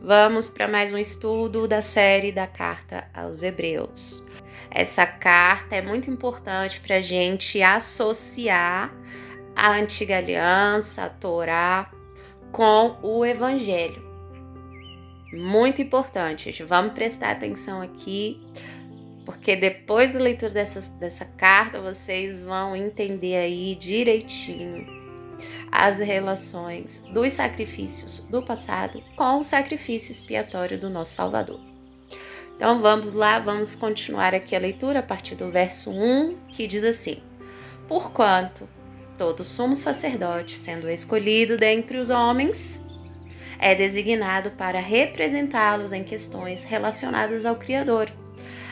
Vamos para mais um estudo da série da Carta aos Hebreus. Essa carta é muito importante para a gente associar a Antiga Aliança, a Torá, com o Evangelho. Muito importante, gente. Vamos prestar atenção aqui, porque depois da leitura dessa carta, vocês vão entender aí direitinho as relações dos sacrifícios do passado com o sacrifício expiatório do nosso Salvador. Então vamos lá, vamos continuar aqui a leitura a partir do verso 1, que diz assim: Porquanto todo sumo sacerdote, sendo escolhido dentre os homens, é designado para representá-los em questões relacionadas ao Criador,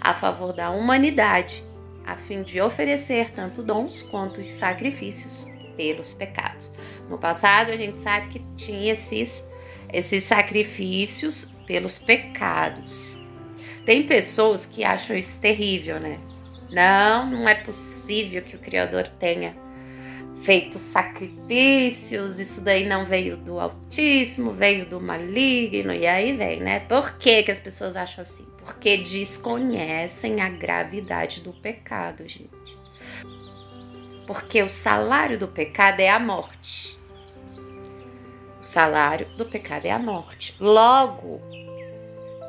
a favor da humanidade, a fim de oferecer tanto dons quanto os sacrifícios pelos pecados. No passado, a gente sabe que tinha esses sacrifícios pelos pecados. Tem pessoas que acham isso terrível, né? Não é possível que o Criador tenha feito sacrifícios, isso daí não veio do Altíssimo, veio do maligno, e aí vem, né? Por que as pessoas acham assim? Porque desconhecem a gravidade do pecado, gente. Porque o salário do pecado é a morte. O salário do pecado é a morte. Logo,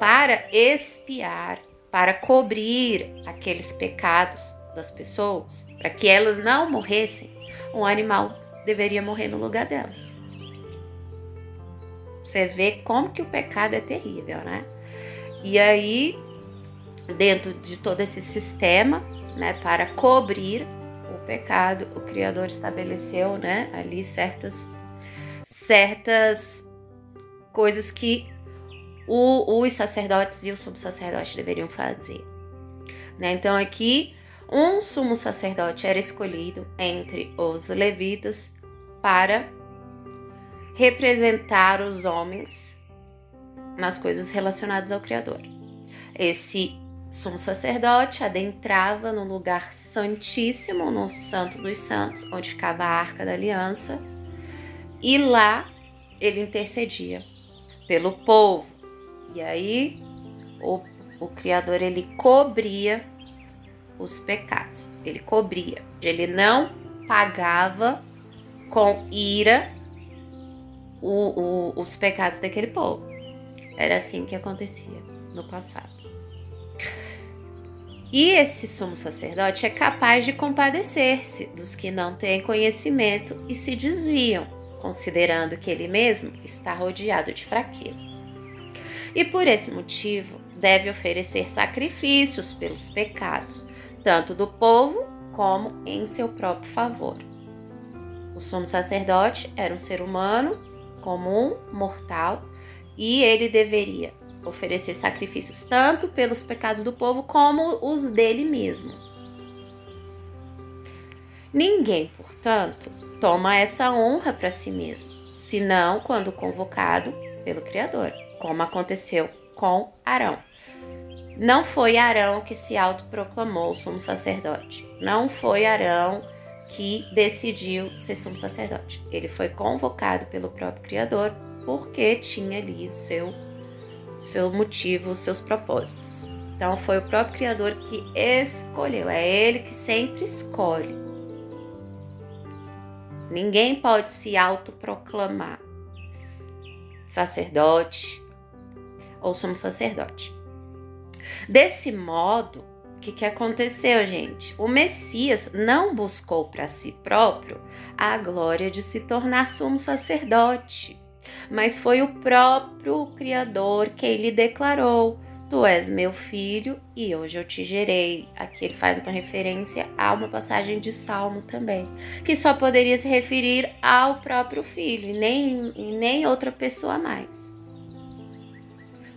para expiar, para cobrir aqueles pecados das pessoas, para que elas não morressem, um animal deveria morrer no lugar delas. Você vê como que o pecado é terrível, né? E aí, dentro de todo esse sistema, né, para cobrir o pecado, o Criador estabeleceu, né, ali certas coisas que os sacerdotes e o sumo sacerdote deveriam fazer, né? Então aqui um sumo sacerdote era escolhido entre os levitas para representar os homens nas coisas relacionadas ao Criador. Esse sumo sacerdote adentrava no lugar santíssimo, no Santo dos Santos, onde ficava a Arca da Aliança, e lá ele intercedia pelo povo. E aí o Criador, ele cobria os pecados, ele não pagava com ira os pecados daquele povo. Era assim que acontecia no passado. E esse sumo sacerdote é capaz de compadecer-se dos que não têm conhecimento e se desviam, considerando que ele mesmo está rodeado de fraquezas. E por esse motivo deve oferecer sacrifícios pelos pecados, tanto do povo como em seu próprio favor. O sumo sacerdote era um ser humano comum, mortal, e ele deveria oferecer sacrifícios tanto pelos pecados do povo como os dele mesmo. Ninguém, portanto, toma essa honra para si mesmo, senão quando convocado pelo Criador, como aconteceu com Arão. Não foi Arão que se autoproclamou sumo sacerdote. Não foi Arão que decidiu ser sumo sacerdote. Ele foi convocado pelo próprio Criador porque tinha ali o seu motivo, os seus propósitos. Então foi o próprio Criador que escolheu. É ele que sempre escolhe. Ninguém pode se autoproclamar sacerdote ou sumo sacerdote. Desse modo, o que aconteceu, gente? O Messias não buscou para si próprio a glória de se tornar sumo sacerdote, mas foi o próprio Criador quem lhe declarou: Tu és meu filho e hoje eu te gerei. Aqui ele faz uma referência a uma passagem de Salmo também, que só poderia se referir ao próprio filho e nem outra pessoa a mais.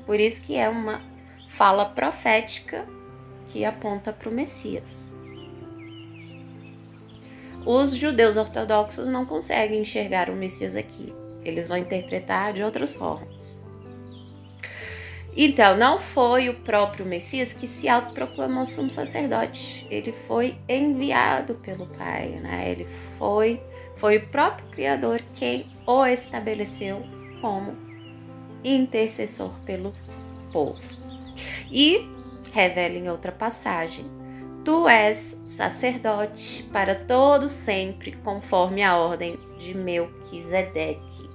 Por isso que é uma fala profética que aponta para o Messias. Os judeus ortodoxos não conseguem enxergar o Messias aqui. Eles vão interpretar de outras formas. Então, não foi o próprio Messias que se autoproclamou sumo sacerdote. Ele foi enviado pelo Pai, né? Ele foi o próprio Criador quem o estabeleceu como e intercessor pelo povo. E revela em outra passagem: tu és sacerdote para todo sempre, conforme a ordem de Melquisedeque.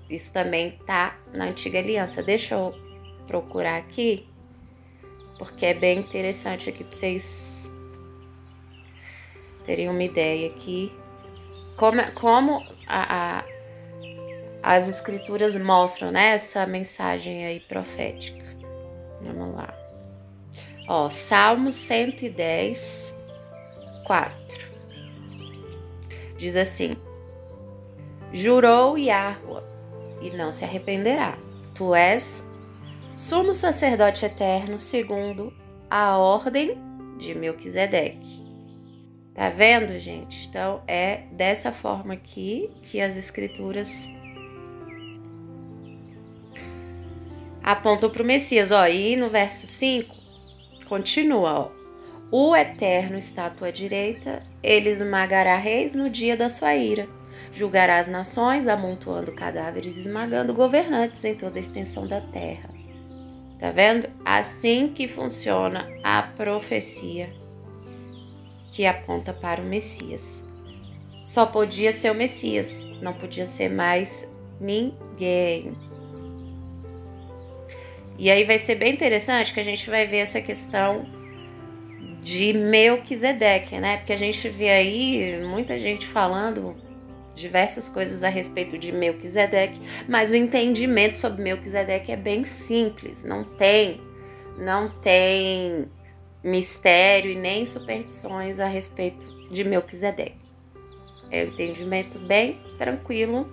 Isso também está na Antiga Aliança. Deixa eu procurar aqui, porque é bem interessante aqui para vocês terem uma ideia aqui. Como as escrituras mostram, né, essa mensagem aí profética. Vamos lá. Ó, Salmo 110, 4. Diz assim: jurou Yahweh e não se arrependerá. Tu és sumo sacerdote eterno segundo a ordem de Melquisedeque. Tá vendo, gente? Então, é dessa forma aqui que as escrituras apontam para o Messias. Ó, e no verso 5, continua, ó. O Eterno está à tua direita, ele esmagará reis no dia da sua ira. Julgará as nações, amontoando cadáveres, esmagando governantes em toda a extensão da terra. Tá vendo? Assim que funciona a profecia que aponta para o Messias. Só podia ser o Messias, não podia ser mais ninguém. E aí vai ser bem interessante que a gente vai ver essa questão de Melquisedeque, né? Porque a gente vê aí muita gente falando diversas coisas a respeito de Melquisedeque, mas o entendimento sobre Melquisedeque é bem simples, não tem mistério e nem superstições a respeito de Melquisedeque. É um entendimento bem tranquilo,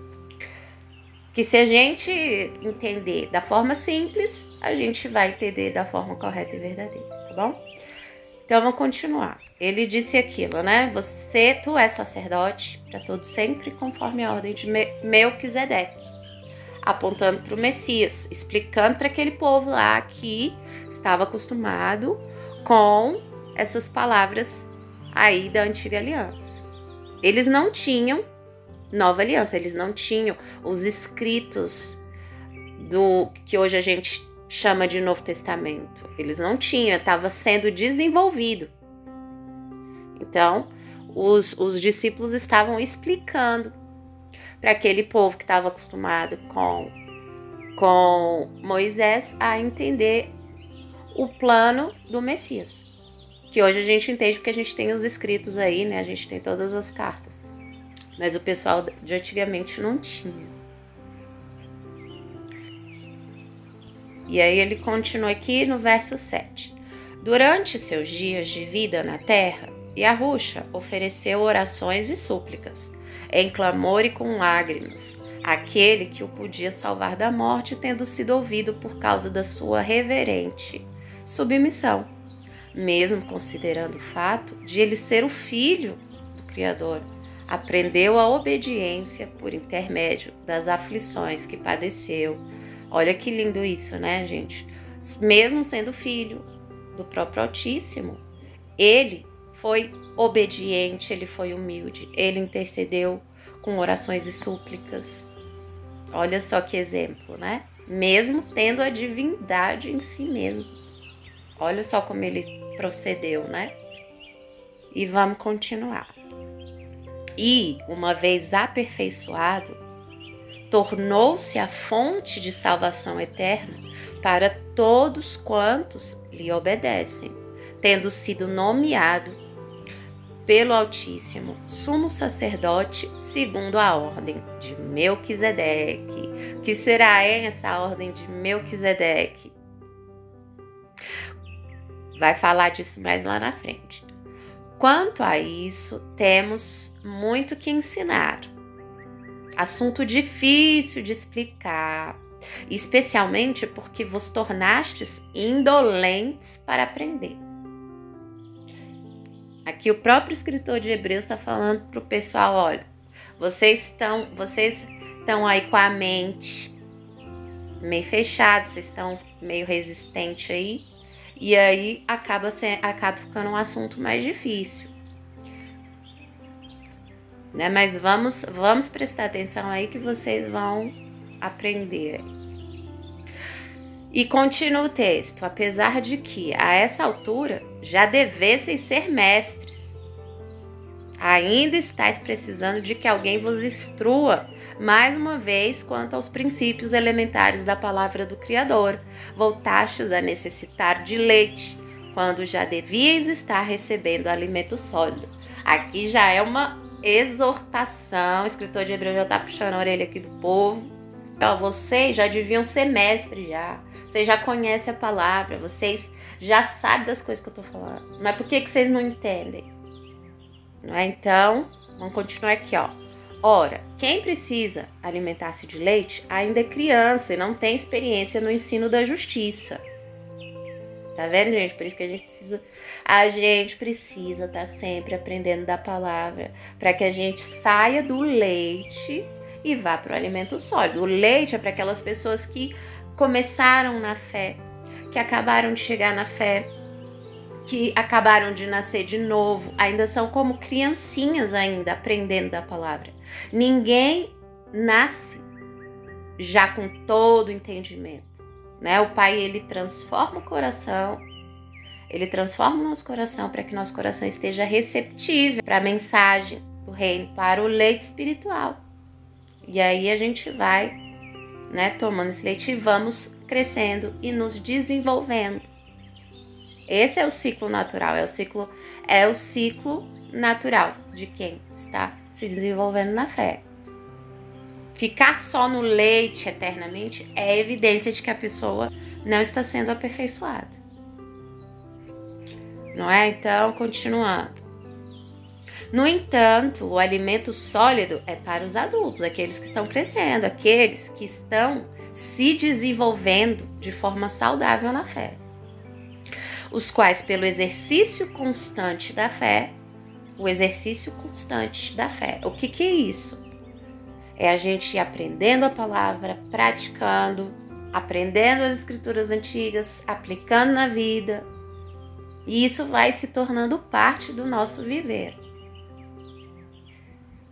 que se a gente entender da forma simples, a gente vai entender da forma correta e verdadeira, tá bom? Então, vamos continuar. Ele disse aquilo, né? Tu és sacerdote para todo sempre, conforme a ordem de Melquisedeque, apontando para o Messias, explicando para aquele povo lá que estava acostumado com essas palavras aí da Antiga Aliança. Eles não tinham Nova Aliança, eles não tinham os escritos do que hoje a gente chama de Novo Testamento. Eles não tinham, estava sendo desenvolvido. Então, os discípulos estavam explicando para aquele povo que estava acostumado com Moisés a entender o plano do Messias. Que hoje a gente entende porque a gente tem os escritos aí, né? A gente tem todas as cartas. Mas o pessoal de antigamente não tinha. E aí ele continua aqui no verso 7. Durante seus dias de vida na terra, Yahushua ofereceu orações e súplicas, em clamor e com lágrimas, àquele que o podia salvar da morte, tendo sido ouvido por causa da sua reverente submissão, mesmo considerando o fato de ele ser o filho do Criador. Aprendeu a obediência por intermédio das aflições que padeceu. Olha que lindo isso, né, gente? Mesmo sendo filho do próprio Altíssimo, ele foi obediente, ele foi humilde, ele intercedeu com orações e súplicas. Olha só que exemplo, né? Mesmo tendo a divindade em si mesmo. Olha só como ele procedeu, né? E vamos continuar. E, uma vez aperfeiçoado, tornou-se a fonte de salvação eterna para todos quantos lhe obedecem, tendo sido nomeado pelo Altíssimo sumo sacerdote segundo a ordem de Melquisedeque. Que será essa ordem de Melquisedeque? Vai falar disso mais lá na frente. Quanto a isso, temos muito que ensinar. Assunto difícil de explicar, especialmente porque vos tornastes indolentes para aprender. Aqui o próprio escritor de Hebreus está falando para o pessoal, olha, vocês estão aí com a mente meio fechada, vocês estão meio resistentes aí, e aí acaba ficando um assunto mais difícil. Né? Mas vamos prestar atenção aí que vocês vão aprender. E continua o texto: apesar de que, a essa altura, já devessem ser mestres, ainda estáis precisando de que alguém vos instrua mais uma vez quanto aos princípios elementares da palavra do Criador. Voltastes a necessitar de leite, quando já devíeis estar recebendo alimento sólido. Aqui já é uma exortação, o escritor de Hebreus já está puxando a orelha aqui do povo. Ó, vocês já deviam ser mestres já. Vocês já conhecem a palavra, vocês já sabem das coisas que eu estou falando. Mas por que vocês não entendem? Não é? Então, vamos continuar aqui, ó. Ora, quem precisa alimentar-se de leite ainda é criança e não tem experiência no ensino da justiça. Tá vendo, gente? Por isso que a gente precisa estar sempre aprendendo da palavra, para que a gente saia do leite e vá para o alimento sólido. O leite é para aquelas pessoas que começaram na fé, que acabaram de chegar na fé, que acabaram de nascer de novo, ainda são como criancinhas ainda aprendendo da palavra. Ninguém nasce já com todo o entendimento, né? O Pai, ele transforma o coração, ele transforma o nosso coração para que nosso coração esteja receptível para a mensagem do reino, para o leite espiritual. E aí a gente vai, né, tomando esse leite e vamos crescendo e nos desenvolvendo. Esse é o ciclo natural, é o ciclo natural de quem está se desenvolvendo na fé. Ficar só no leite eternamente é evidência de que a pessoa não está sendo aperfeiçoada. Não é? Então, continuando. No entanto, o alimento sólido é para os adultos, aqueles que estão crescendo, aqueles que estão se desenvolvendo de forma saudável na fé. Os quais, pelo exercício constante da fé, o que é isso? É a gente ir aprendendo a palavra, praticando, aprendendo as escrituras antigas, aplicando na vida, e isso vai se tornando parte do nosso viver.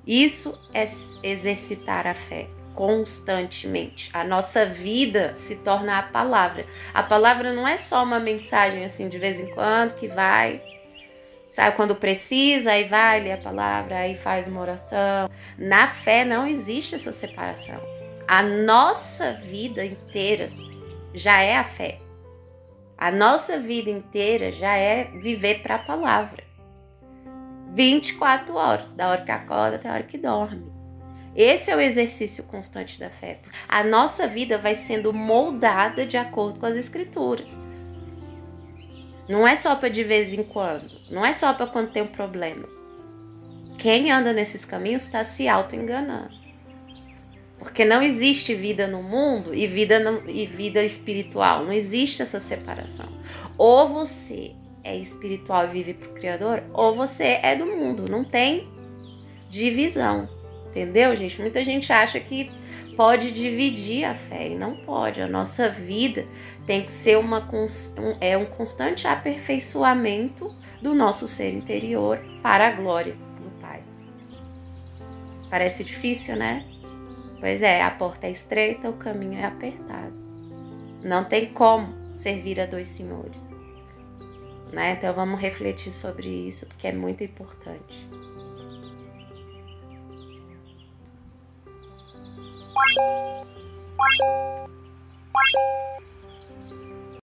Isso é exercitar a fé constantemente. A nossa vida se torna a palavra. A palavra não é só uma mensagem assim de vez em quando que vai, sabe, quando precisa, aí vai ler a palavra, aí faz uma oração. Na fé não existe essa separação. A nossa vida inteira já é a fé. A nossa vida inteira já é viver para a palavra. 24 horas, da hora que acorda até a hora que dorme. Esse é o exercício constante da fé. A nossa vida vai sendo moldada de acordo com as escrituras. Não é só para de vez em quando. Não é só para quando tem um problema. Quem anda nesses caminhos está se auto-enganando. Porque não existe vida no mundo e vida espiritual. Não existe essa separação. Ou você é espiritual e vive para o Criador, ou você é do mundo. Não tem divisão. Entendeu, gente? Muita gente acha que pode dividir a fé e não pode. A nossa vida tem que ser um constante aperfeiçoamento do nosso ser interior para a glória do Pai. Parece difícil, né? Pois é, a porta é estreita, o caminho é apertado. Não tem como servir a dois senhores, né? Então vamos refletir sobre isso, porque é muito importante.